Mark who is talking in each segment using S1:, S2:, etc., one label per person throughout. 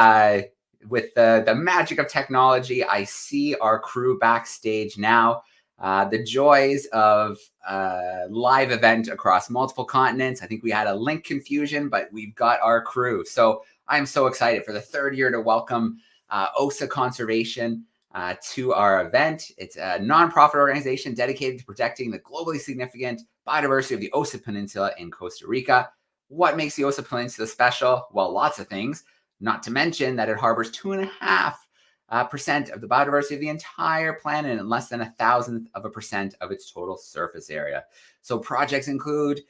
S1: Uh, with the magic of technology, I see our crew backstage now. The joys of live event across multiple continents. I think we had a link confusion, but we've got our crew. So I'm so excited for the third year to welcome Osa Conservation to our event. It's a nonprofit organization dedicated to protecting the globally significant biodiversity of the Osa Peninsula in Costa Rica. What makes the Osa Peninsula special? Well, lots of things, not to mention that it harbors 2.5% of the biodiversity of the entire planet and less than 0.1% of its total surface area. So projects include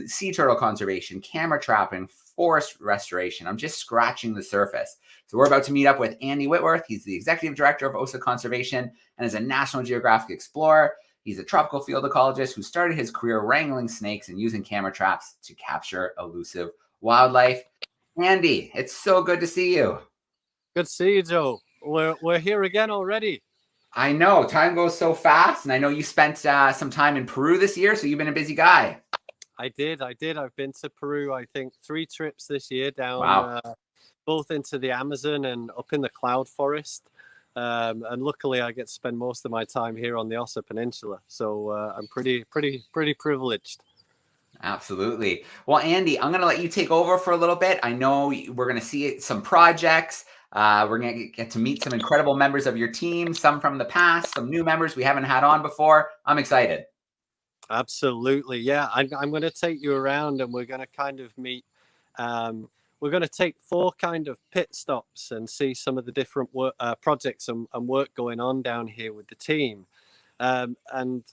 S1: sea turtle conservation, camera trapping, forest restoration. I'm just scratching the surface. So we're about to meet up with Andy Whitworth. He's the executive director of Osa Conservation and is a National Geographic explorer. He's a tropical field ecologist who started his career wrangling snakes and using camera traps to capture elusive wildlife. Andy, it's so good to see you.
S2: Good to see you, Joe. We're here again already.
S1: I know. Time goes so fast, and I know you spent some time in Peru this year, so you've been a busy guy.
S2: I did. I've been to Peru, I think, 3 trips this year down,
S1: Wow.
S2: both into the Amazon and up in the cloud forest. And luckily, I get to spend most of my time here on the Osa Peninsula. So I'm pretty privileged.
S1: Absolutely. Well, Andy, I'm going to let you take over for a little bit. I know we're going to see some projects. We're going to get to meet some incredible members of your team, some from the past, some new members we haven't had on before. I'm excited.
S2: Absolutely. Yeah, I'm going to take you around and we're going to kind of meet. We're going to take 4 kind of pit stops and see some of the different projects and work going on down here with the team. And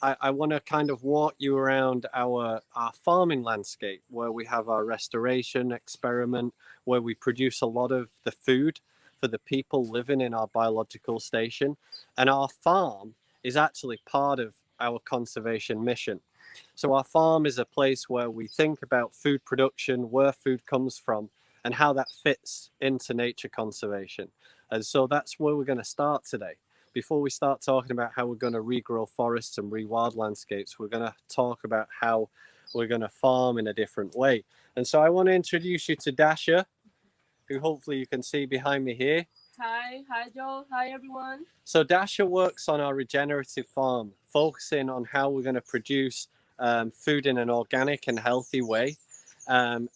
S2: I want to kind of walk you around our farming landscape where we have our restoration experiment, where we produce a lot of the food for the people living in our biological station. And our farm is actually part of our conservation mission. So our farm is a place where we think about food production, where food comes from, and how that fits into nature conservation. And so that's where we're going to start today. Before we start talking about how we're going to regrow forests and rewild landscapes, we're going to talk about how we're going to farm in a different way. And so I want to introduce you to Dasha, who hopefully you can see behind me here.
S3: Hi Joe. Hi everyone.
S2: So Dasha works on our regenerative farm, focusing on how we're going to produce food in an organic and healthy way. And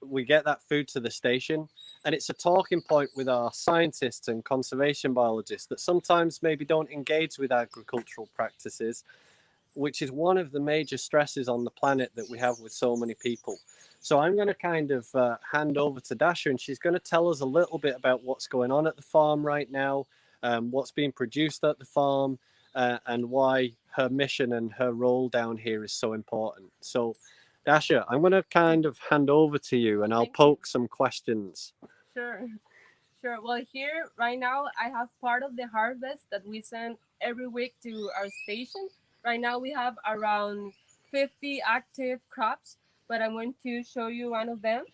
S2: we get that food to the station. And it's a talking point with our scientists and conservation biologists that sometimes maybe don't engage with agricultural practices, which is one of the major stresses on the planet that we have with so many people. So I'm going to kind of hand over to Dasha, and she's going to tell us a little bit about what's going on at the farm right now, what's being produced at the farm, and why her mission and her role down here is so important. So Dasha, I'm going to kind of hand over to you and I'll poke some questions.
S3: Sure. Well, here right now, I have part of the harvest that we send every week to our station. Right now, we have around 50 active crops, but I'm going to show you one of them.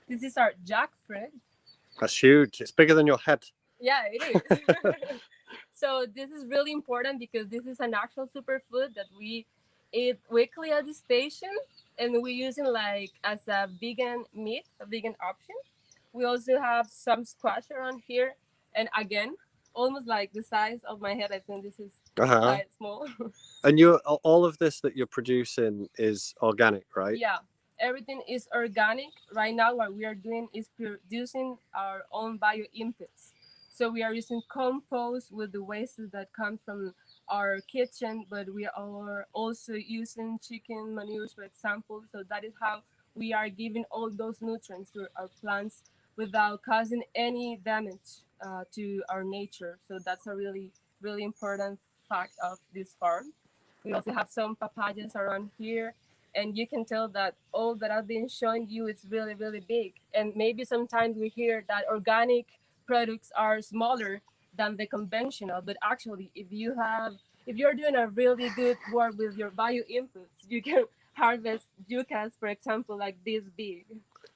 S3: This is our jackfruit.
S2: That's huge. It's bigger than your head.
S3: Yeah, it is. So this is really important because this is an actual superfood that we eat weekly at the station, and we use it like as a vegan meat, a vegan option. We also have some squash around here, and again, almost like the size of my head. I think this is quite small.
S2: And all of this that you're producing is organic, right?
S3: Yeah, everything is organic. Right now, what we are doing is producing our own bio inputs. So we are using compost with the wastes that come from our kitchen, but we are also using chicken manures, for example. So that is how we are giving all those nutrients to our plants without causing any damage to our nature. So that's a really, really important fact of this farm. We also have some papayas around here, and you can tell that all that I've been showing you is really, really big. And maybe sometimes we hear that organic products are smaller than the conventional, but actually, if you're doing a really good work with your bio inputs, you can harvest yuccas, for example, like this big.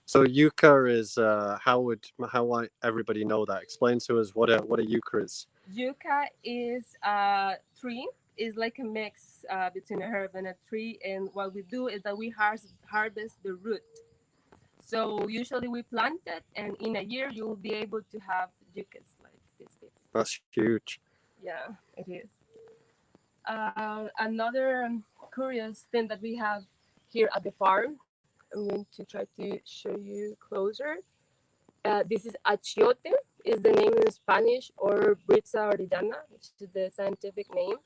S2: So yucca is how might everybody know that? Explain to us what a yucca is.
S3: Yucca is a tree. It's like a mix between a herb and a tree, and what we do is that we harvest the root. So usually we plant it, and in a year you will be able to have chickens like this big.
S2: That's huge.
S3: Yeah, it is. Another curious thing that we have here at the farm, I'm going to try to show you closer. This is achiote, is the name in Spanish, or Britza orellana, which is the scientific name.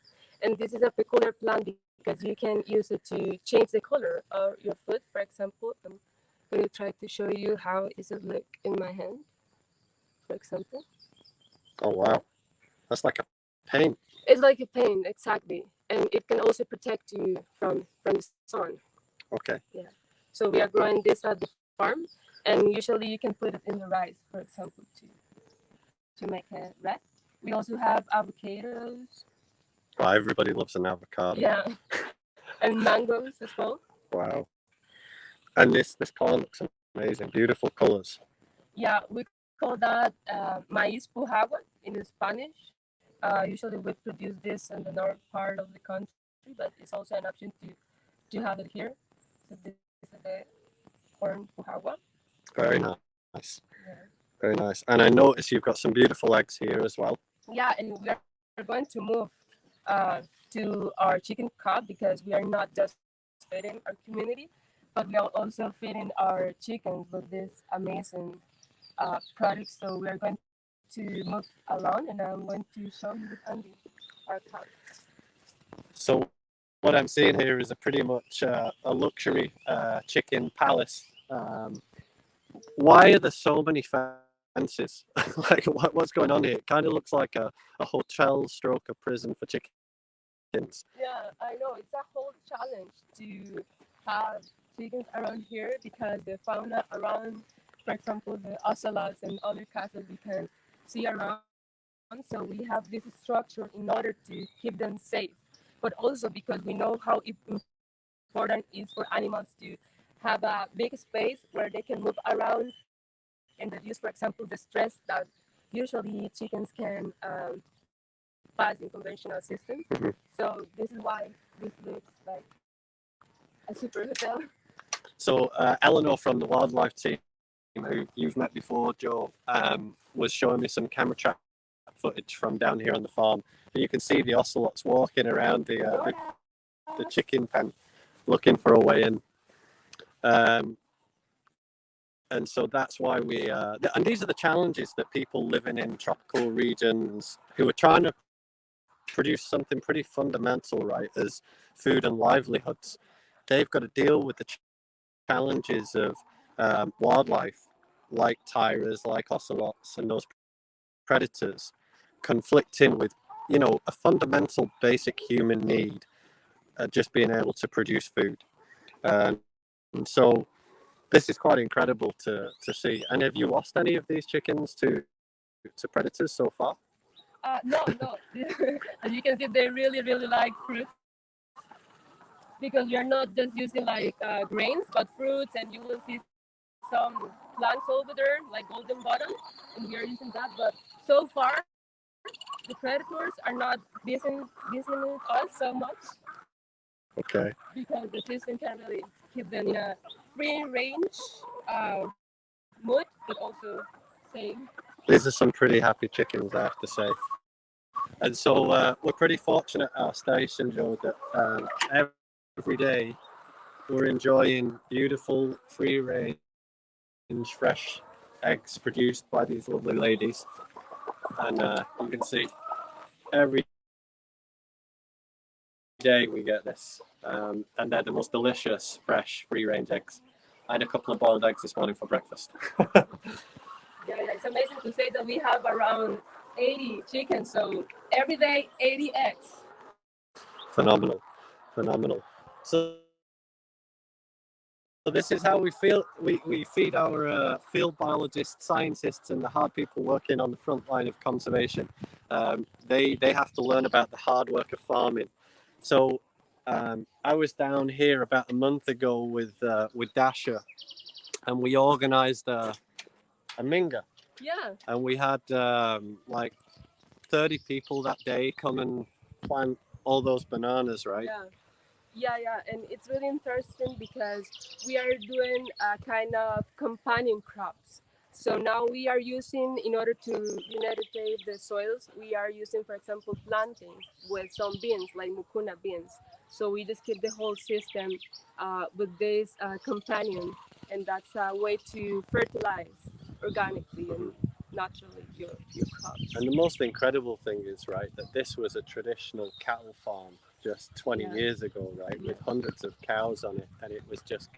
S3: And this is a peculiar plant because you can use it to change the color of your food. For example, I'm going to try to show you how is it look in my hand, for example.
S2: Oh wow, that's like a paint.
S3: It's like a paint, exactly. And it can also protect you from the sun.
S2: Okay.
S3: Yeah. So we are growing this at the farm, and usually you can put it in the rice, for example, to make it red. We also have avocados.
S2: Well, everybody loves an avocado.
S3: Yeah, and mangoes as well.
S2: Wow. And this corn looks amazing. Beautiful colors.
S3: Yeah, we call that maíz pujagua in Spanish. Usually we produce this in the north part of the country, but it's also an option to have it here. So this is the corn pujagua.
S2: Very nice.
S3: Yeah.
S2: Very nice. And I notice you've got some beautiful eggs here as well.
S3: Yeah, and we are going to move to our chicken coop because we are not just feeding our community, but we are also feeding our chickens with this amazing products. So we are going to move along, and I'm going to show you with Andy our coop.
S2: So what I'm seeing here is a pretty much a luxury chicken palace. Why are there so many fences? Like what's going on here? It kind of looks like a hotel stroke a prison for chickens.
S3: Yeah, I know it's a whole challenge to have chickens around here because the fauna around, for example, the ocelots and other cats we can see around. So we have this structure in order to keep them safe, but also because we know how important it is for animals to have a big space where they can move around and reduce, for example, the stress that usually chickens can pass in conventional systems.
S2: Mhm.
S3: So this is why this looks like a super hotel.
S2: So Eleanor from the wildlife team, who you've met before, Joe, was showing me some camera trap footage from down here on the farm. And you can see the ocelots walking around the chicken pen, looking for a way in. And so that's why we, and these are the challenges that people living in tropical regions who are trying to produce something pretty fundamental, right, as food and livelihoods. They've got to deal with the challenges of wildlife like tigers, like ocelots, and those predators conflicting with, a fundamental basic human need, just being able to produce food. And so this is quite incredible to see. And have you lost any of these chickens to predators so far?
S3: No. As you can see, they really, really like fruits because we are not just using like grains, but fruits, and you will see some plants over there, like golden bottom, and we are using that. But so far, the predators are not visiting us so much.
S2: Okay.
S3: Because the system can really keep them in a free range mood, but also safe.
S2: These are some pretty happy chickens, I have to say. And so we're pretty fortunate at our station, Joe, that every day we're enjoying beautiful, free-range, fresh eggs produced by these lovely ladies. And you can see every day we get this. And they're the most delicious, fresh, free-range eggs. I had a couple of boiled eggs this morning for breakfast.
S3: Yeah, it's amazing to say that we have around 80 chickens, so every day 80 eggs.
S2: Phenomenal. So this is how we feel. We feed our field biologists, scientists, and the hard people working on the front line of conservation. They have to learn about the hard work of farming. So I was down here about a month ago with Dasha, and we organised a minga.
S3: Yeah.
S2: And we had like 30 people that day come and plant all those bananas, right?
S3: Yeah. Yeah, and it's really interesting because we are doing a kind of companion crops. So now we are using, in order to humidate the soils, we are using, for example, plantings with some beans, like mucuna beans. So we just keep the whole system with this companion, and that's a way to fertilize organically and naturally your crops.
S2: And the most incredible thing is, right, that this was a traditional cattle farm just 20
S3: Yeah.
S2: years ago, right, with hundreds of cows on it, and it was just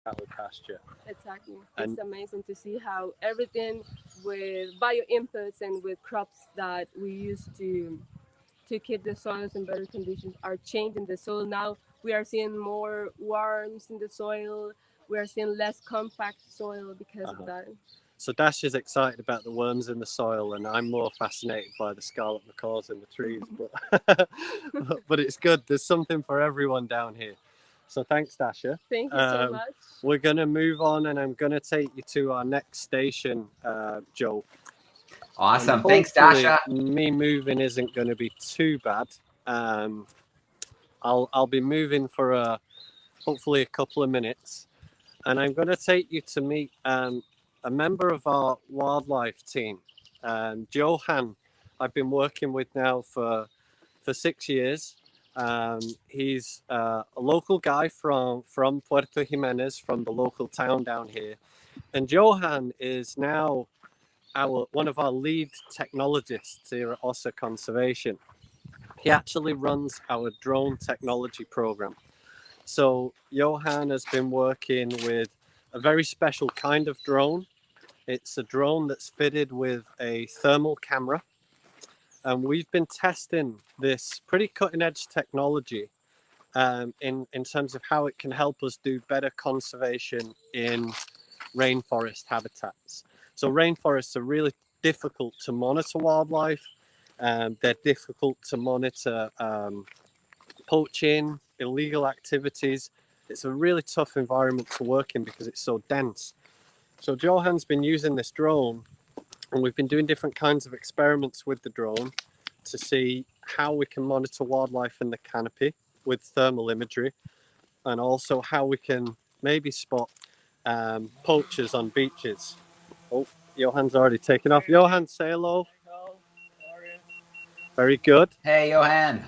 S2: cattle pasture.
S3: Exactly.
S2: And
S3: It's amazing to see how everything with bio inputs and with crops that we use to keep the soils in better conditions are changing the soil. Now we are seeing more worms in the soil. We are seeing less compact soil because of that.
S2: so Dash is excited about the worms in the soil, and I'm more fascinated by the scarlet macaws in the trees. But but it's good. There's something for everyone down here. So thanks, Dasha.
S3: Thank you so much.
S2: We're going to move on, and I'm going to take you to our next station, Joe.
S1: Awesome. Thanks, Dasha.
S2: Me moving isn't going to be too bad. I'll be moving for hopefully a couple of minutes, and I'm going to take you to meet a member of our wildlife team, Johan. I've been working with now for 6 years. He's a local guy from Puerto Jimenez, from the local town down here, and Johan is now one of our lead technologists here at Osa Conservation. He actually runs our drone technology program. So Johan has been working with a very special kind of drone. It's a drone that's fitted with a thermal camera. And we've been testing this pretty cutting edge technology in terms of how it can help us do better conservation in rainforest habitats. So rainforests are really difficult to monitor wildlife. They're difficult to monitor poaching, illegal activities. It's a really tough environment to work in because it's so dense. So Johan's been using this drone, and we've been doing different kinds of experiments with the drone to see how we can monitor wildlife in the canopy with thermal imagery, and also how we can maybe spot poachers on beaches. Oh, Johan's already taken off. Johan, say hello. Very good.
S1: Hey, Johan.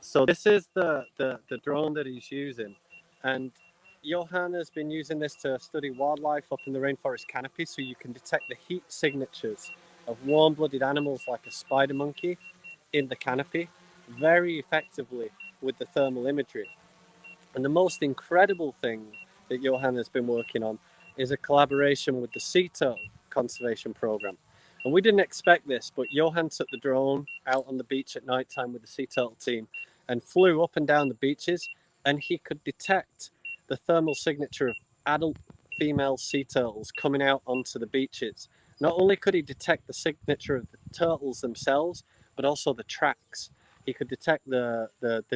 S2: So this is the drone that he's using, and Johan has been using this to study wildlife up in the rainforest canopy, so you can detect the heat signatures of warm-blooded animals like a spider monkey in the canopy very effectively with the thermal imagery. And the most incredible thing that Johan has been working on is a collaboration with the Sea Turtle Conservation Program. And we didn't expect this, but Johan took the drone out on the beach at night time with the Sea Turtle team and flew up and down the beaches, and he could detect the thermal signature of adult female sea turtles coming out onto the beaches. Not only could he detect the signature of the turtles themselves, but also the tracks. He could detect the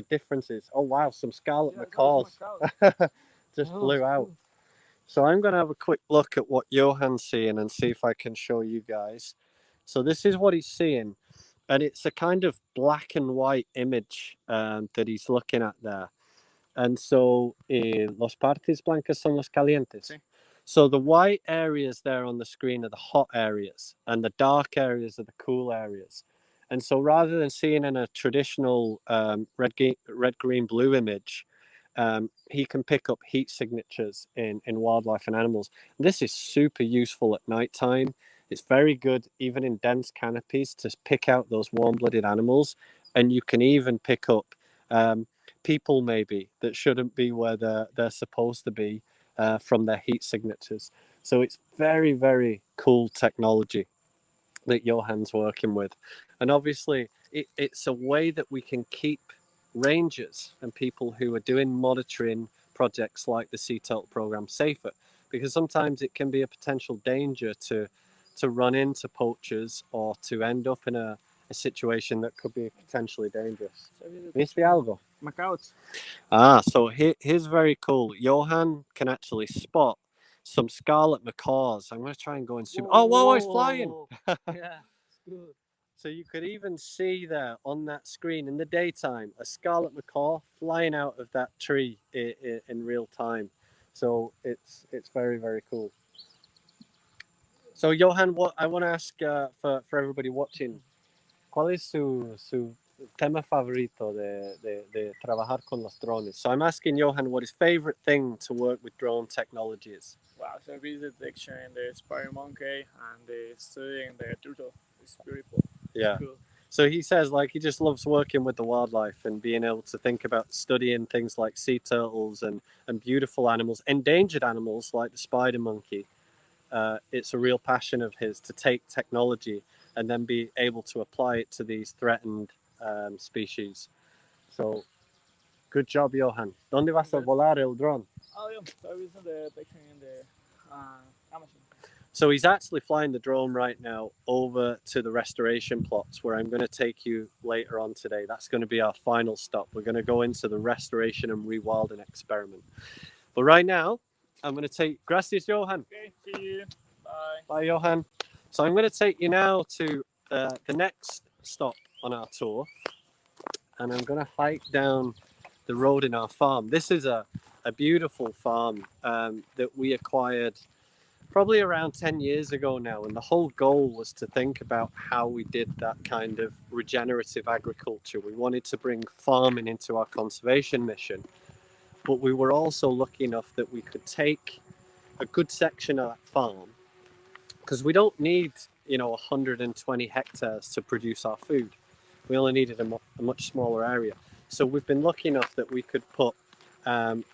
S2: differences. Oh wow, some scarlet macaws just flew out. So I'm going to have a quick look at what Johan's seeing and see if I can show you guys. So this is what he's seeing, and it's a kind of black and white image that he's looking at there. And so los partes blancas son los calientes. Sí. So the white areas there on the screen are the hot areas, and the dark areas are the cool areas. And so rather than seeing in a traditional red, green, blue image, he can pick up heat signatures in wildlife and animals. This is super useful at nighttime. It's very good even in dense canopies to pick out those warm-blooded animals, and you can even pick up people maybe that shouldn't be where they're supposed to be from their heat signatures. So it's very, very cool technology that Johan's working with. And obviously it's a way that we can keep rangers and people who are doing monitoring projects like the Sea Turtle program safer, because sometimes it can be a potential danger to run into poachers or to end up in a situation that could be potentially dangerous. ¿Viste algo?
S4: Macaws.
S2: So here's very cool. Johan can actually spot some scarlet macaws. I'm going to try and go and zoom. Oh, whoa, he's flying.
S4: Yeah, it's good.
S2: So you could even see there on that screen in the daytime a scarlet macaw flying out of that tree in real time. So it's very, very cool. So Johan, what I want to ask for everybody watching, ¿cuál es su tema favorito de trabajar con los drones? So I'm asking Johan what his favorite thing to work with drone technology is.
S4: Wow, so this detection and the spider monkey and the studying the turtle is beautiful.
S2: Yeah.
S4: It's cool.
S2: So he says like he just loves working with the wildlife and being able to think about studying things like sea turtles and beautiful animals, endangered animals like the spider monkey. It's a real passion of his to take technology and then be able to apply it to these threatened species. So, good job, Johan. ¿Dónde vas a volar el dron?
S4: Oh, yeah, so this is the detection in the Amazon.
S2: So he's actually flying the drone right now over to the restoration plots where I'm going to take you later on today. That's going to be our final stop. We're going to go into the restoration and rewilding experiment. But right now, I'm going to take... Gracias, Johan.
S4: Okay, see you. Bye.
S2: Bye, Johan. So I'm going to take you now to the next stop on our tour. And I'm going to hike down the road in our farm. This is a beautiful farm that we acquired probably around 10 years ago now. And the whole goal was to think about how we did that kind of regenerative agriculture. We wanted to bring farming into our conservation mission. But we were also lucky enough that we could take a good section of that farm, because we don't need 120 hectares to produce our food. We only needed a much smaller area. So we've been lucky enough that we could put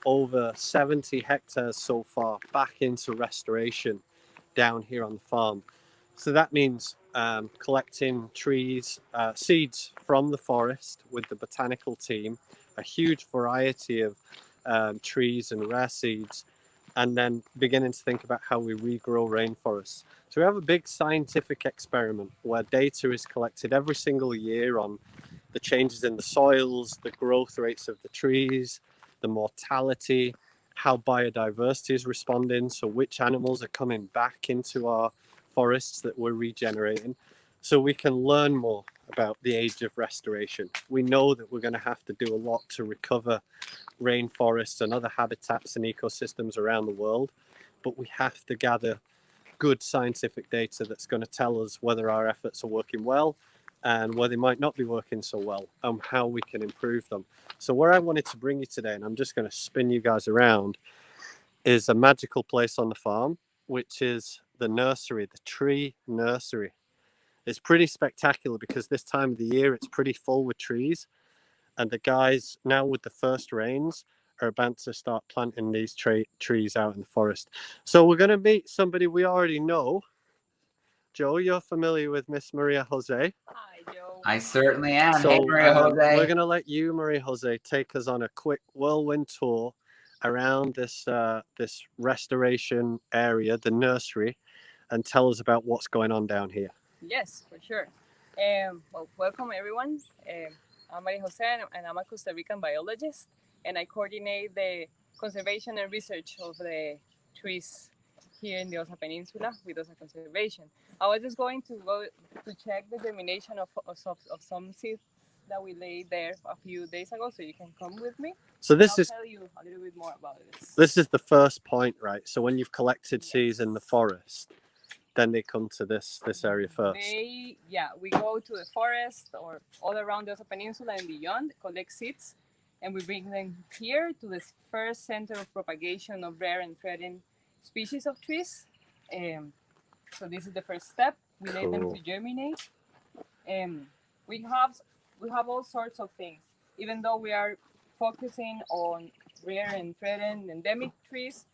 S2: over 70 hectares so far back into restoration down here on the farm. So that means collecting trees, seeds from the forest with the botanical team, a huge variety of trees and rare seeds, and then beginning to think about how we regrow rainforests. So we have a big scientific experiment where data is collected every single year on the changes in the soils, the growth rates of the trees, the mortality, how biodiversity is responding, so which animals are coming back into our forests that we're regenerating, so we can learn more about the age of restoration. We know that we're going to have to do a lot to recover rainforests and other habitats and ecosystems around the world, but we have to gather good scientific data that's going to tell us whether our efforts are working well and where they might not be working so well and how we can improve them. So where I wanted to bring you today, and I'm just going to spin you guys around, is a magical place on the farm, which is the nursery, the tree nursery. It's pretty spectacular because this time of the year it's pretty full with trees, and the guys now with the first rains are about to start planting these trees out in the forest. So we're going to meet somebody we already know. Joe, you're familiar with Miss Maria Jose.
S3: Hi, Joe.
S1: I certainly am.
S2: So
S1: Hey, Maria Jose.
S2: we're going to let you, Maria Jose, take us on a quick whirlwind tour around this this restoration area, the nursery, and tell us about what's going on down here.
S5: Yes, for sure. Well, welcome everyone. I'm Maria Jose, and I'm a Costa Rican biologist, and I coordinate the conservation and research of the trees here in the Osa Peninsula with Osa Conservation. I was just going to go to check the germination of some seeds that we laid there a few days ago, so you can come with me.
S2: So this
S5: I'll
S2: is
S5: tell you a little bit more about this.
S2: This is the first point, right? So when you've collected seeds in the forest, then they come to this area first.
S5: We go to the forest or all around the Osa Peninsula and beyond, collect seeds, and we bring them here to this first center of propagation of rare and threatened species of trees. So this is the first step. We let them to germinate. We have all sorts of things. Even though we are focusing on rare and threatened endemic trees,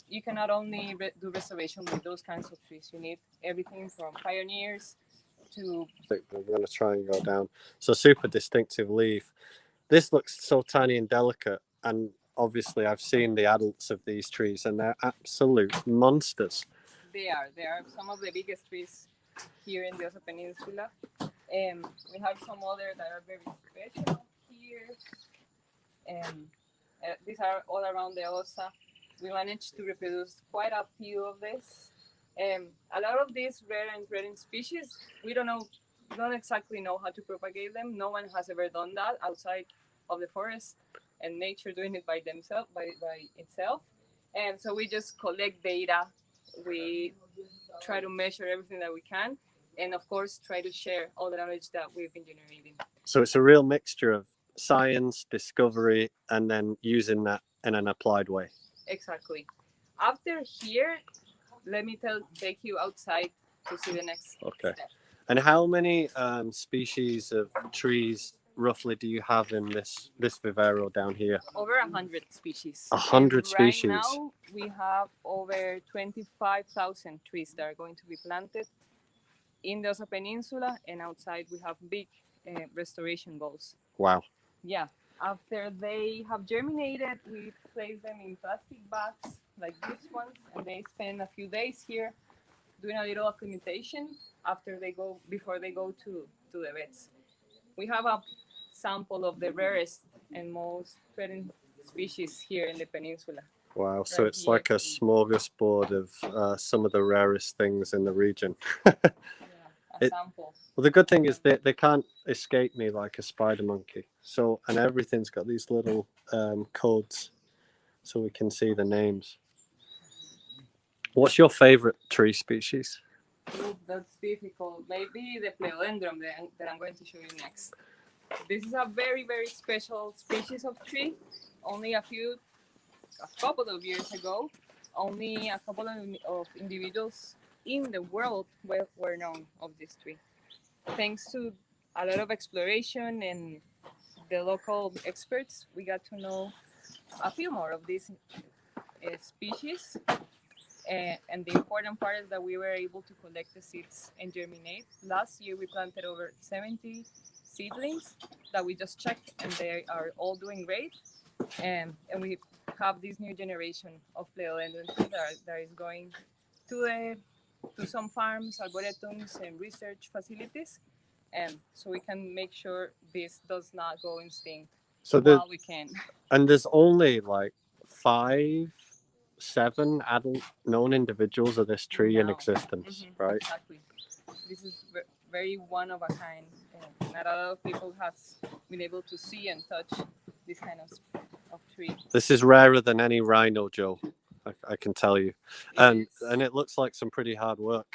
S5: you cannot only do restoration with those kinds of trees. You need everything from pioneers to...
S2: We're going to try and go down. So super distinctive leaf. This looks so tiny and delicate, and obviously I've seen the adults of these trees and they're absolute monsters.
S5: They are some of the biggest trees here in the Osa Peninsula. We have some others that are very special here. These are all around the Osa. We managed to reproduce quite a few of this. A lot of these rare and threatened species, we don't know don't exactly know how to propagate them. No one has ever done that outside of the forest and nature doing it by themselves, by itself. And so we just collect data. We try to measure everything that we can, and of course try to share all the knowledge that we've been generating.
S2: So it's a real mixture of science, discovery, and then using that in an applied way.
S5: Exactly. After here, let me take you outside to see the next
S2: Okay.
S5: step.
S2: And how many species of trees roughly do you have in this vivero down here?
S5: Over 100 species.
S2: 100 species.
S5: Right now, we have over 25,000 trees that are going to be planted in the Osa Peninsula, and outside we have big restoration goals.
S2: Wow.
S5: Yeah. After they have germinated, we place them in plastic bags like these ones, and they spend a few days here doing a little acclimatization before they go to the beds. We have a sample of the rarest and most threatened species here in the peninsula.
S2: Wow. So it's like a smorgasbord of some of the rarest things in the region.
S5: Sample.
S2: Well, the good thing is they can't escape me like a spider monkey. So, and everything's got these little codes so we can see the names. What's your favorite tree species?
S5: Ooh, that's difficult. Maybe the pleodendron that I'm going to show you next. This is a very, very special species of tree. Only a couple of years ago, only a couple of individuals in the world were known of this tree. Thanks to a lot of exploration and the local experts, we got to know a few more of these species. And the important part is that we were able to collect the seeds and germinate. Last year, we planted over 70 seedlings that we just checked, and they are all doing great. And we have this new generation of pleodendrons that is going to some farms, arboretums, and research facilities, and so we can make sure this does not go extinct while we can.
S2: And there's only like 7 adult known individuals of this tree in existence, right?
S5: Exactly. This is very one of a kind. Not a lot of people has been able to see and touch this kind of tree.
S2: This is rarer than any rhino, Joe. I can tell you, and it looks like some pretty hard work.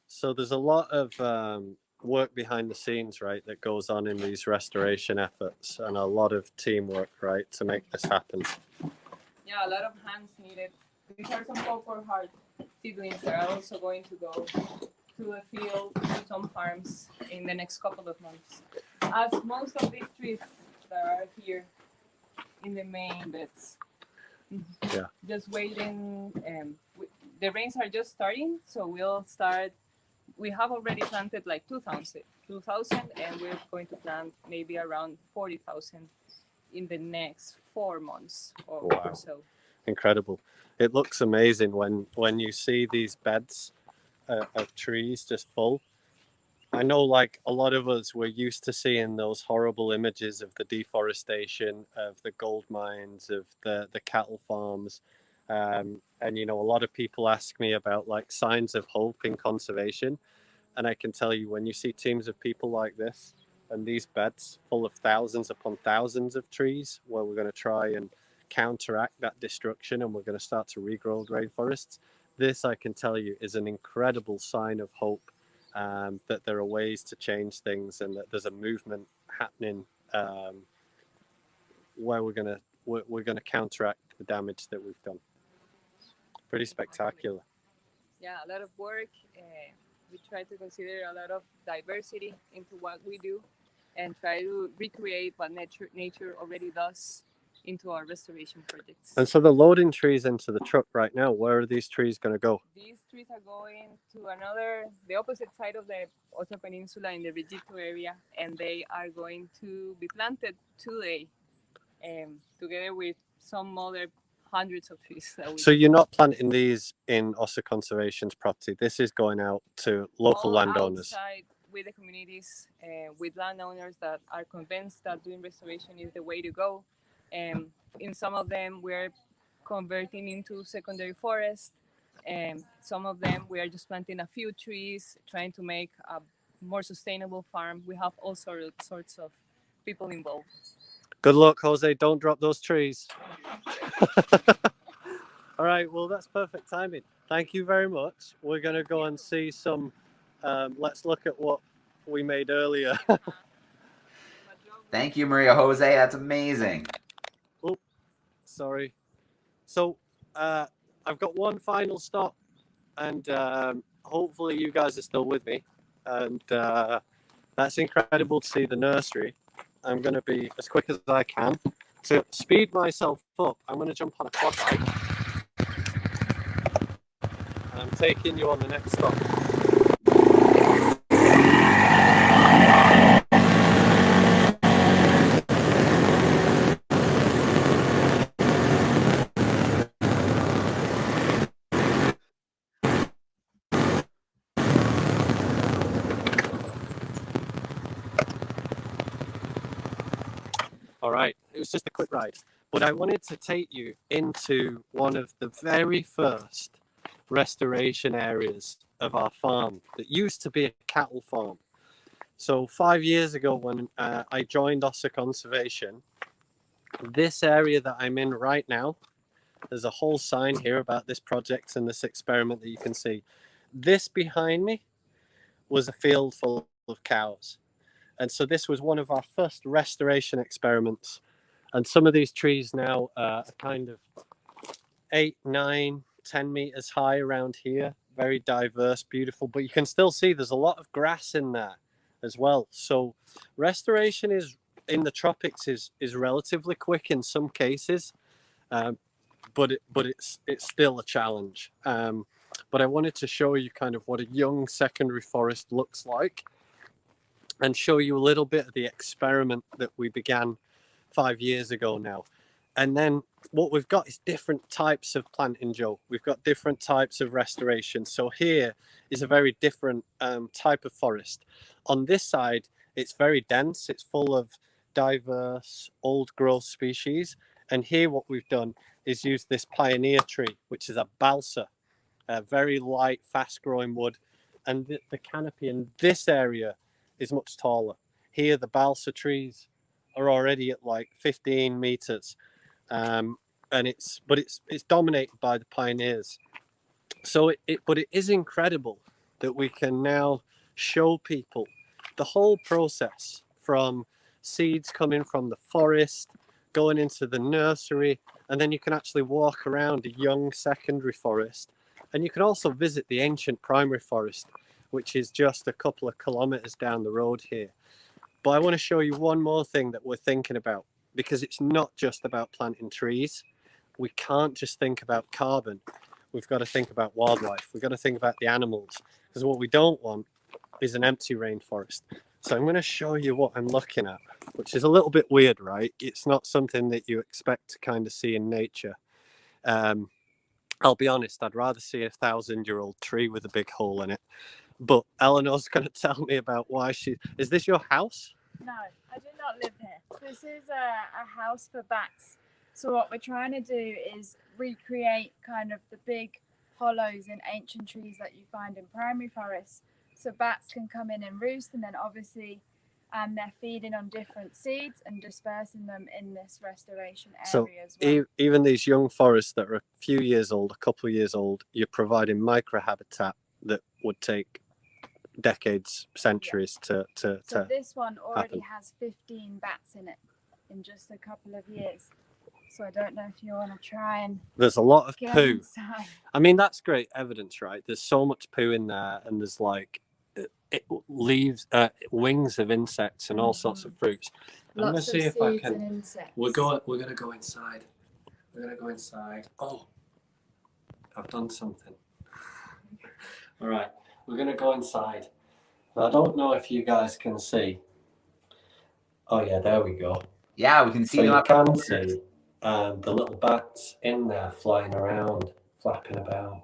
S2: So there's a lot of work behind the scenes, right, that goes on in these restoration efforts, and a lot of teamwork, right, to make this happen.
S5: Yeah, a lot of hands needed. These are some cocoa heart seedlings that are also going to go to the field, to some farms in the next couple of months. As most of these trees that are here in the main beds.
S2: Yeah.
S5: Just waiting. The rains are just starting, so we'll start. We have already planted like 2,000, and we're going to plant maybe around 40,000 in the next 4 months or so.
S2: Incredible. It looks amazing when you see these beds of trees just full. I know, like a lot of us, we're used to seeing those horrible images of the deforestation, of the gold mines, of the cattle farms. And, you know, a lot of people ask me about like signs of hope in conservation. And I can tell you, when you see teams of people like this and these beds full of thousands upon thousands of trees, where we're going to try and counteract that destruction and we're going to start to regrow rainforests, this, I can tell you, is an incredible sign of hope. That there are ways to change things, and that there's a movement happening where we're gonna counteract the damage that we've done. Pretty spectacular.
S5: Yeah, a lot of work. We try to consider a lot of diversity into what we do, and try to recreate what nature already does into our restoration projects.
S2: And so they're loading trees into the truck right now. Where are these trees going to go?
S5: These trees are going to the opposite side of the Osa Peninsula in the Regito area, and they are going to be planted today, together with some other hundreds of trees.
S2: So you're not planting these in Osa Conservation's property. This is going out to local landowners.
S5: Outside with the communities, with landowners that are convinced that doing restoration is the way to go. In some of them, we're converting into secondary forest, Some of them we are just planting a few trees, trying to make a more sustainable farm. We have all sorts of people involved.
S2: Good luck, Jose. Don't drop those trees. All right, well, that's perfect timing. Thank you very much. We're going to go and see some, let's look at what we made earlier.
S1: Thank you, Maria Jose. That's amazing.
S2: Oh, sorry. So I've got one final stop, and hopefully you guys are still with me. And that's incredible to see the nursery. I'm going to be as quick as I can. To speed myself up, I'm going to jump on a quad bike. And I'm taking you on the next stop. All right, it was just a quick ride, but I wanted to take you into one of the very first restoration areas of our farm that used to be a cattle farm. So 5 years ago when I joined Osa Conservation, this area that I'm in right now, there's a whole sign here about this project and this experiment that you can see. This behind me was a field full of cows. And so this was one of our first restoration experiments. And some of these trees now are kind of 8, 9, 10 meters high around here. Very diverse, beautiful. But you can still see there's a lot of grass in there as well. So restoration is in the tropics is relatively quick in some cases. But it's still a challenge. But I wanted to show you kind of what a young secondary forest looks like, and show you a little bit of the experiment that we began 5 years ago now. And then what we've got is different types of planting, Joe. We've got different types of restoration. So here is a very different type of forest. On this side, it's very dense. It's full of diverse old growth species. And here what we've done is use this pioneer tree, which is a balsa, a very light, fast growing wood. And the canopy in this area is much taller. Here, the balsa trees are already at like 15 meters. And it's dominated by the pioneers. So but it is incredible that we can now show people the whole process from seeds coming from the forest, going into the nursery, and then you can actually walk around a young secondary forest. And you can also visit the ancient primary forest, which is just a couple of kilometers down the road here. But I want to show you one more thing that we're thinking about, because it's not just about planting trees. We can't just think about carbon. We've got to think about wildlife. We've got to think about the animals, because what we don't want is an empty rainforest. So I'm going to show you what I'm looking at, which is a little bit weird, right? It's not something that you expect to kind of see in nature. I'll be honest, I'd rather see a 1,000-year-old tree with a big hole in it. But Eleanor's going to tell me about why she... Is this your house?
S6: No, I do not live here. This is a house for bats. So what we're trying to do is recreate kind of the big hollows in ancient trees that you find in primary forests. So bats can come in and roost, and then obviously they're feeding on different seeds and dispersing them in this restoration area as well.
S2: Even these young forests that are a few years old, a couple of years old, you're providing microhabitat that would take decades, centuries to
S6: So this one already
S2: happen.
S6: has 15 bats in it in just a couple of years. So I don't know if you want to try and
S2: There's a lot of
S6: get
S2: poo.
S6: inside.
S2: I mean, that's great evidence, right? There's so much poo in there, and there's like leaves, wings of insects and all sorts of fruits. I'm going to see if I can. We're going to go inside. We're going to go inside. Oh, I've done something. All right, we're going to go inside. I don't know if you guys can see. Oh yeah, there we go.
S1: Yeah, we can see
S2: So
S1: them
S2: you
S1: up.
S2: can see the little bats in there flying around, flapping about.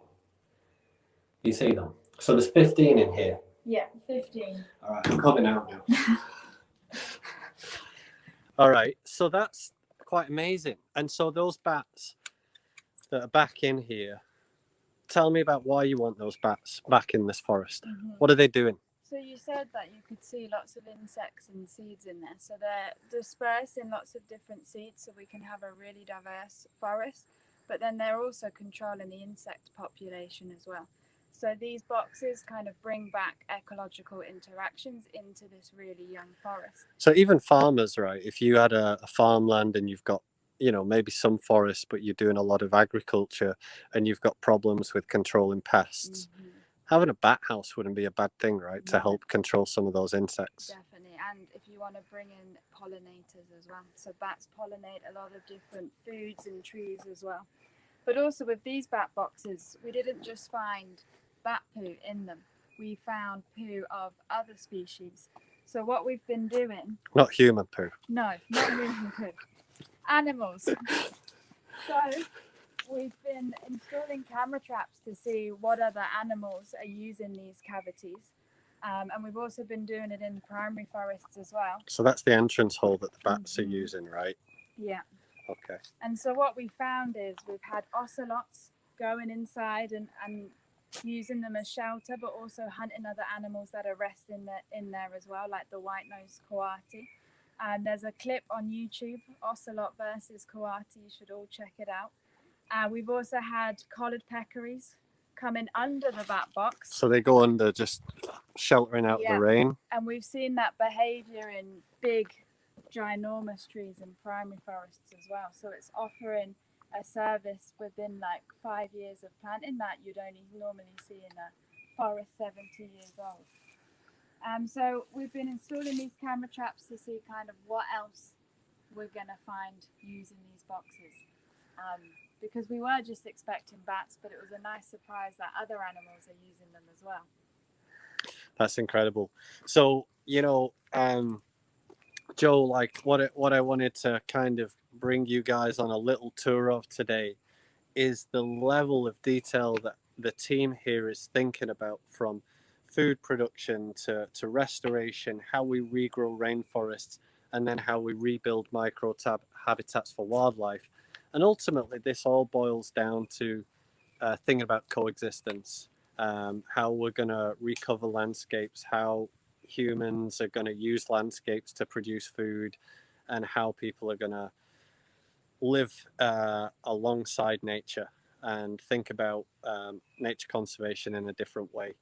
S2: You see them? So there's 15 in here.
S6: Yeah, 15.
S2: All right, I'm coming out now. All right, so that's quite amazing. And so those bats that are back in here tell me about why you want those bats back in this forest.
S6: Mhm.
S2: What are they doing?
S6: So you said that you could see lots of insects and seeds in there. So they're dispersed in lots of different seeds, so we can have a really diverse forest. But then they're also controlling the insect population as well. So these boxes kind of bring back ecological interactions into this really young forest.
S2: So even farmers, right? If you had a farmland and you've got, maybe some forest, but you're doing a lot of agriculture and you've got problems with controlling pests, having a bat house wouldn't be a bad thing, right? To help control some of those insects.
S6: Definitely. And if you want to bring in pollinators as well. So bats pollinate a lot of different foods and trees as well. But also with these bat boxes, we didn't just find bat poo in them. We found poo of other species. So what we've been doing...
S2: Not human poo.
S6: No, not human poo. Animals. So we've been installing camera traps to see what other animals are using these cavities. And we've also been doing it in primary forests as well.
S2: So that's the entrance hole that the bats are using, right?
S6: Yeah.
S2: Okay.
S6: And so what we found is we've had ocelots going inside and using them as shelter, but also hunting other animals that are resting in there as well, like the white-nosed coati. And there's a clip on YouTube, Ocelot versus Coati. You should all check it out. We've also had collared peccaries coming under the bat box.
S2: So they go under, just sheltering out the rain.
S6: And we've seen that behavior in big, ginormous trees in primary forests as well. So it's offering a service within like 5 years of planting that you'd only normally see in a forest 70 years old. So we've been installing these camera traps to see kind of what else we're going to find using these boxes. Because we were just expecting bats, but it was a nice surprise that other animals are using them as well.
S2: That's incredible. So, Joe, like what I wanted to kind of bring you guys on a little tour of today is the level of detail that the team here is thinking about, from food production to restoration, how we regrow rainforests, and then how we rebuild habitats for wildlife. And ultimately, this all boils down to thinking about coexistence, how we're going to recover landscapes, how humans are going to use landscapes to produce food, and how people are going to live alongside nature and think about nature conservation in a different way.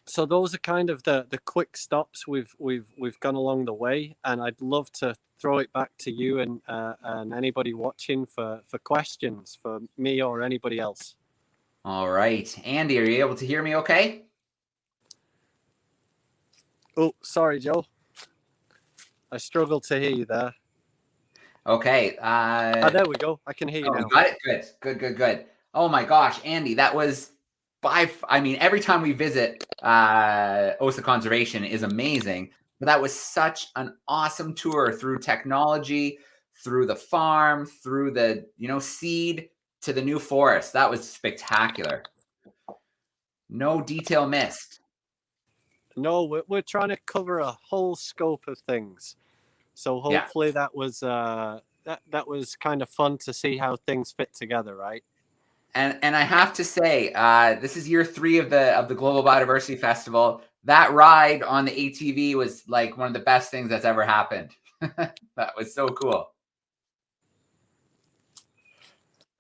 S2: So those are kind of the quick stops we've gone along the way, and I'd love to throw it back to you and anybody watching for questions for me or anybody else.
S1: All right, Andy, are you able to hear me okay?
S2: Oh, sorry, Joe. I struggled to hear you there.
S1: Okay.
S2: There we go. I can hear you now.
S1: You got it? Good. Oh my gosh, Andy, that was every time we visit Osa Conservation is amazing, but that was such an awesome tour through technology, through the farm, through the seed to the new forest. That was spectacular. No detail missed.
S2: No, we're trying to cover a whole scope of things. So hopefully that was that was kind of fun to see how things fit together, right?
S1: And I have to say, this is year 3 of the Global Biodiversity Festival. That ride on the ATV was like one of the best things that's ever happened. That was so cool.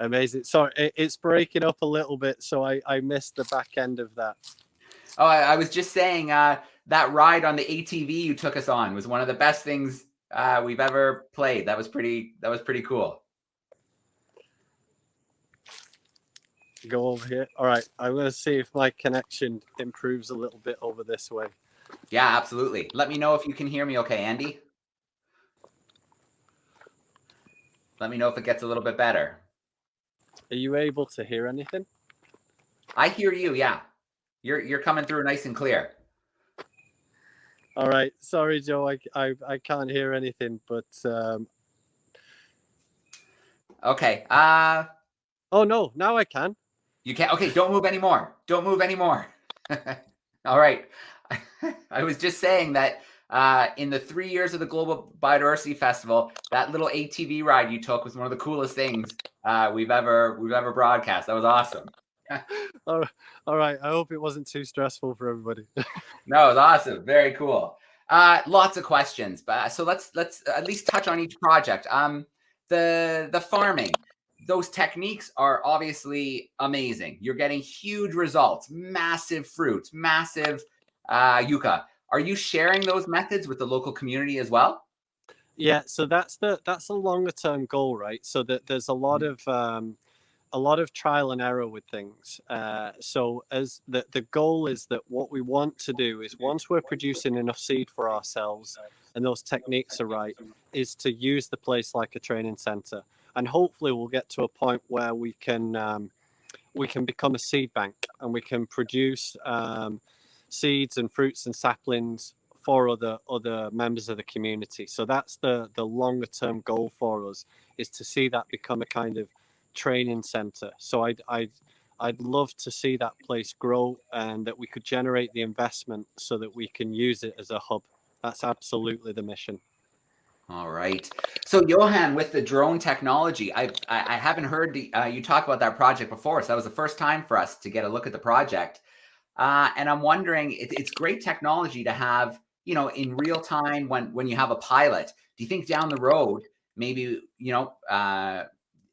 S2: Amazing. Sorry, it's breaking up a little bit, so I missed the back end of that.
S1: Oh, I was just saying that ride on the ATV you took us on was one of the best things we've ever played. That was pretty cool.
S2: Go over here. All right, I'm going to see if my connection improves a little bit over this way.
S1: Yeah, absolutely. Let me know if you can hear me okay, Andy. Let me know if it gets a little bit better.
S2: Are you able to hear anything?
S1: I hear you, yeah. You're coming through nice and clear.
S2: All right. Sorry, Joe. I can't hear anything, but
S1: okay.
S2: Oh no, now I can.
S1: You can't. Okay, don't move anymore. All right. I was just saying that in the 3 years of the Global Biodiversity Festival, that little ATV ride you took was one of the coolest things we've ever broadcast. That was awesome.
S2: All right. I hope it wasn't too stressful for everybody.
S1: No, it's awesome. Very cool. Lots of questions, but so let's at least touch on each project. The farming, those techniques are obviously amazing. You're getting huge results, massive fruits, massive yucca. Are you sharing those methods with the local community as well?
S2: Yeah, so that's a longer term goal, right? So that there's a lot of trial and error with things. So as the goal is that what we want to do is once we're producing enough seed for ourselves and those techniques are right, is to use the place like a training center, and hopefully we'll get to a point where we can become a seed bank and we can produce seeds and fruits and saplings for other members of the community. So that's the longer term goal for us, is to see that become a kind of training center. So I'd love to see that place grow and that we could generate the investment so that we can use it as a hub. That's absolutely the mission.
S1: All right. So Johan, with the drone technology, I haven't heard you talk about that project before. So that was the first time for us to get a look at the project. And I'm wondering, it's great technology to have, you know, in real time when you have a pilot. Do you think down the road, maybe, you know,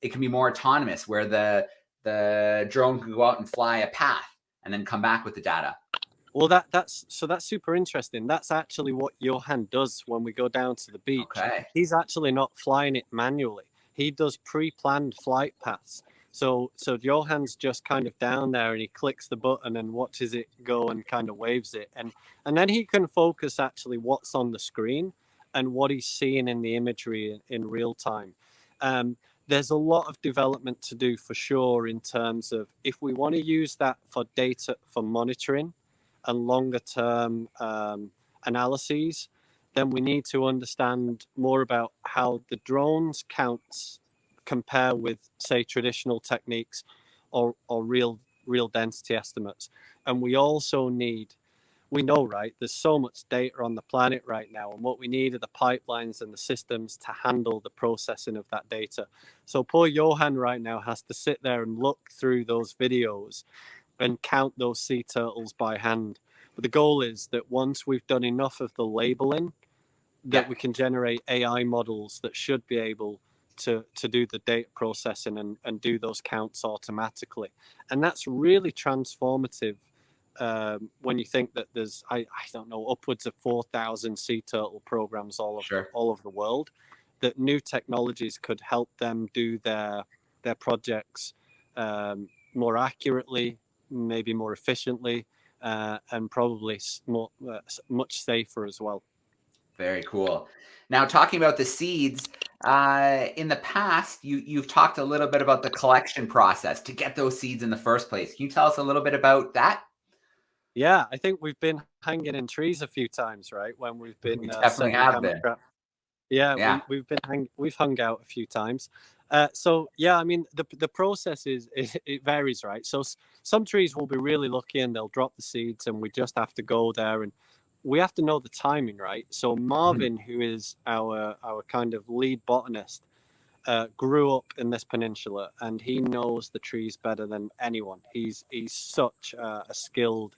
S1: it can be more autonomous where the drone can go out and fly a path and then come back with the data?
S2: Well, that's super interesting. That's actually what Johan does when we go down to the beach.
S1: Okay.
S2: He's actually not flying it manually. He does pre-planned flight paths. So Johan's just kind of down there and he clicks the button and watches it go and kind of waves it. And then he can focus actually what's on the screen and what he's seeing in the imagery in real time. There's a lot of development to do for sure in terms of if we want to use that for data for monitoring and longer term analyses, then we need to understand more about how the drones counts compare with, say, traditional techniques or real density estimates. And we also need, we know, right, there's so much data on the planet right now, and what we need are the pipelines and the systems to handle the processing of that data. So poor Johan right now has to sit there and look through those videos and count those sea turtles by hand. But the goal is that once we've done enough of the labeling, that we can generate AI models that should be able to do the data processing and do those counts automatically. And that's really transformative when you think that there's, I don't know, upwards of 4,000 sea turtle programs all over the world, that new technologies could help them do their projects more accurately, maybe more efficiently, and probably much safer as well.
S1: Very cool. Now, talking about the seeds, in the past, you've talked a little bit about the collection process to get those seeds in the first place. Can you tell us a little bit about that?
S2: Yeah, I think we've been hanging in trees a few times, right? When we've been
S1: We definitely have been.
S2: Yeah, we've hung out a few times. So yeah, I mean the process is it varies, right? So some trees will be really lucky and they'll drop the seeds, and we just have to go there and we have to know the timing, right? So Marvin, who is our kind of lead botanist, grew up in this peninsula and he knows the trees better than anyone. He's such a skilled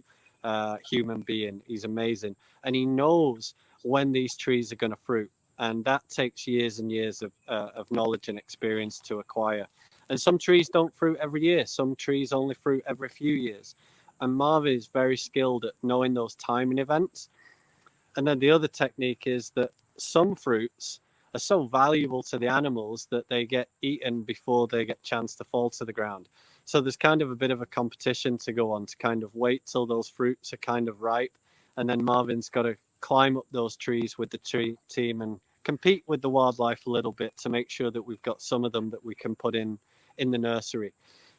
S2: human being. He's amazing, and he knows when these trees are going to fruit. And that takes years and years of knowledge and experience to acquire. And some trees don't fruit every year. Some trees only fruit every few years. And Marvin is very skilled at knowing those timing events. And then the other technique is that some fruits are so valuable to the animals that they get eaten before they get a chance to fall to the ground. So there's kind of a bit of a competition to go on to kind of wait till those fruits are kind of ripe. And then Marvin's got to climb up those trees with the tree team and compete with the wildlife a little bit to make sure that we've got some of them that we can put in the nursery.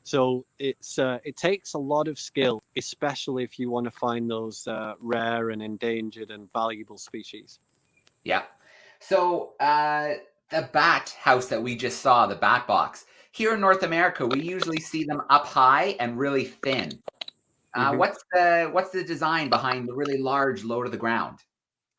S2: So it takes a lot of skill, especially if you want to find those rare and endangered and valuable species.
S1: Yeah. So the bat house that we just saw, the bat box, here in North America, we usually see them up high and really thin. What's the design behind the really large low to the ground?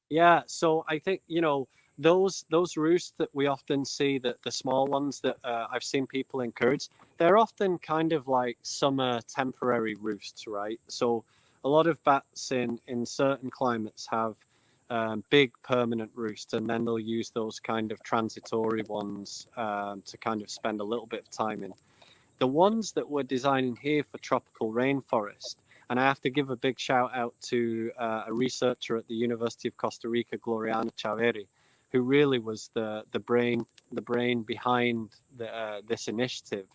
S2: Yeah, so I think, you know, those roosts that we often see, that the small ones that I've seen people encourage, they're often kind of like summer temporary roosts, right? So a lot of bats in certain climates have big permanent roosts, and then they'll use those kind of transitory ones to kind of spend a little bit of time in. The ones that we're designing here for tropical rainforest, and I have to give a big shout out to a researcher at the University of Costa Rica, Gloriana Chaveri, who really was the brain behind this initiative,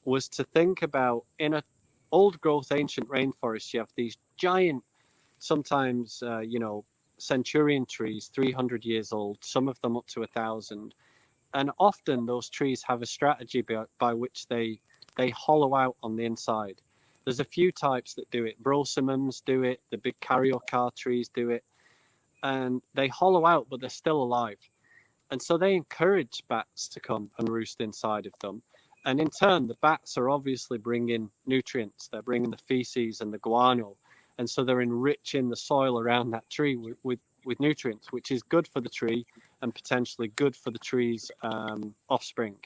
S2: was to think about, in a old growth ancient rainforest, you have these giant, sometimes centurion trees, 300 years old, some of them up to 1,000. And often those trees have a strategy by which they hollow out on the inside. There's a few types that do it. Brosimums do it, the big cariocar trees do it, and they hollow out, but they're still alive. And so they encourage bats to come and roost inside of them. And in turn, the bats are obviously bringing nutrients. They're bringing the feces and the guano. And so they're enriching the soil around that tree with nutrients, which is good for the tree and potentially good for the tree's offspring.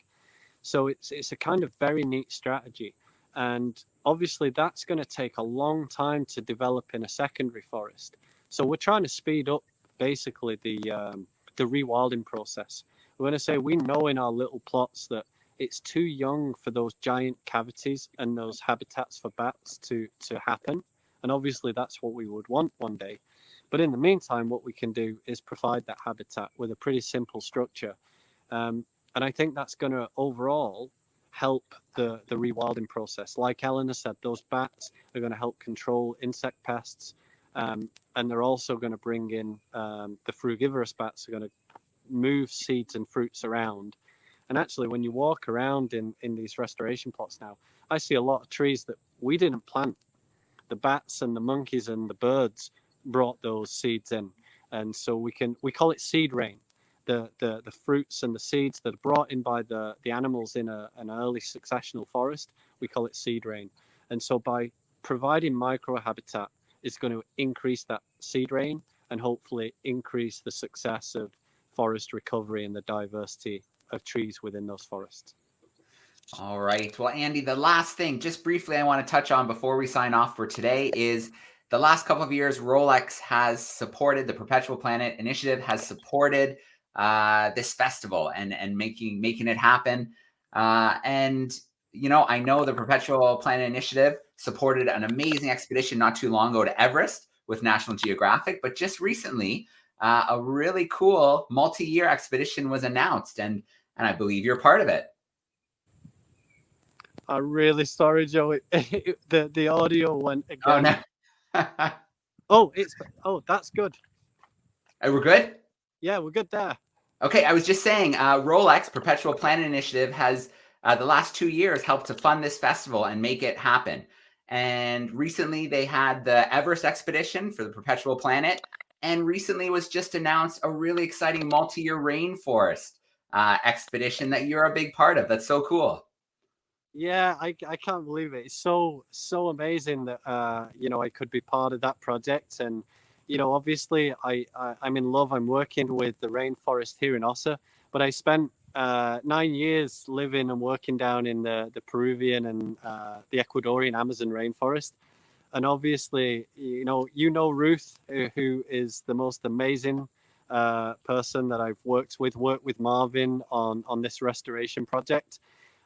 S2: So it's a kind of very neat strategy. And obviously that's going to take a long time to develop in a secondary forest. So we're trying to speed up basically the rewilding process. We're going to say, we know in our little plots that it's too young for those giant cavities and those habitats for bats to happen. And obviously that's what we would want one day. But in the meantime, what we can do is provide that habitat with a pretty simple structure. And I think that's going to overall help the rewilding process. Like Eleanor said, those bats are going to help control insect pests. And they're also going to bring in the frugivorous bats are going to move seeds and fruits around. And actually, when you walk around in these restoration plots now, I see a lot of trees that we didn't plant. The bats and the monkeys and the birds brought those seeds in. And so we call it seed rain. The fruits and the seeds that are brought in by the animals in an early successional forest, we call it seed rain. And so by providing microhabitat, it's going to increase that seed rain and hopefully increase the success of forest recovery and the diversity of trees within those forests.
S1: All right. Well, Andy, the last thing, just briefly, I want to touch on before we sign off for today is the last couple of years, Rolex has supported the Perpetual Planet Initiative, has supported this festival and making it happen. And I know the Perpetual Planet Initiative supported an amazing expedition not too long ago to Everest with National Geographic, but just recently, a really cool multi-year expedition was announced, and I believe you're part of it.
S2: I'm really sorry, Joe. The audio went again.
S1: Oh,
S2: no. That's good.
S1: We're good?
S2: Yeah, we're good there.
S1: Okay, I was just saying, Rolex, Perpetual Planet Initiative, has the last 2 years helped to fund this festival and make it happen. And recently they had the Everest expedition for the Perpetual Planet, and recently was just announced a really exciting multi-year rainforest expedition that you're a big part of. That's so cool.
S2: Yeah, I can't believe it. It's so amazing that I could be part of that project. And obviously I'm in love. I'm working with the rainforest here in Osa, but I spent 9 years living and working down in the Peruvian and the Ecuadorian Amazon rainforest. And obviously, Ruth, who is the most amazing person that I've worked with Marvin on this restoration project.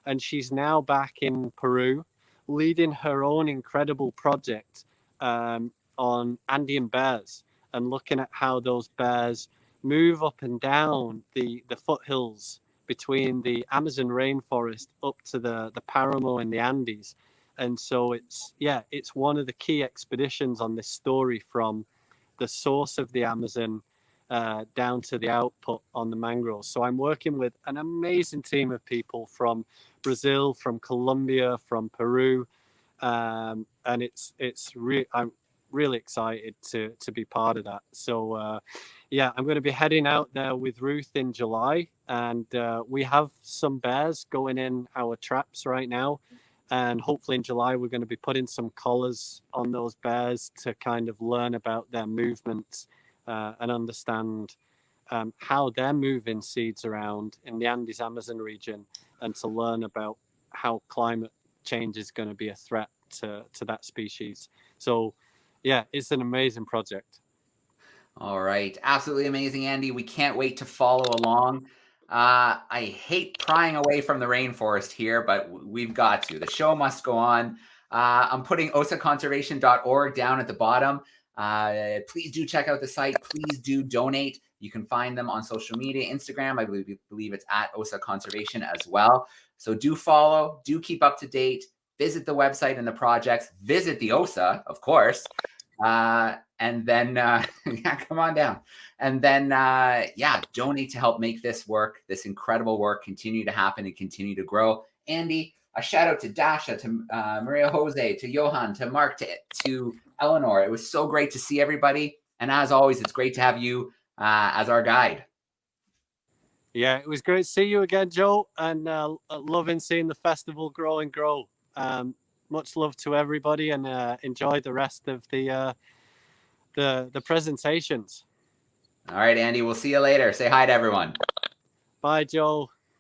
S2: And she's now back in Peru, leading her own incredible project on Andean bears and looking at how those bears move up and down the foothills between the Amazon rainforest up to the Paramo in the Andes. And so it's one of the key expeditions on this story, from the source of the Amazon down to the output on the mangroves. So I'm working with an amazing team of people from Brazil, from Colombia, from Peru, and I'm really excited to be part of that. So I'm going to be heading out there with Ruth in July, and we have some bears going in our traps right now, and hopefully in July we're going to be putting some collars on those bears to kind of learn about their movements and understand how they're moving seeds around in the Andes Amazon region, and to learn about how climate change is going to be a threat to that species. So yeah, it's an amazing project.
S1: All right. Absolutely amazing, Andy. We can't wait to follow along. I hate prying away from the rainforest here, but we've got to. The show must go on. I'm putting osaconservation.org down at the bottom. Please do check out the site. Please do donate. You can find them on social media, Instagram. I believe it's at Osa Conservation as well. So do follow, do keep up to date, visit the website and the projects, visit the Osa, of course. And then, yeah, come on down. And then, yeah, donate to help make this work, this incredible work, continue to happen and continue to grow. Andy, a shout out to Dasha, to Maria Jose, to Johan, to Mark, to Eleanor. It was so great to see everybody. And as always, it's great to have you as our guide.
S2: Yeah, it was great to see you again, Joe, and loving seeing the festival grow and grow. Much love to everybody, and enjoy the rest of the presentations.
S1: All right, Andy, we'll see you later. Say hi to everyone.
S2: Bye, Joe.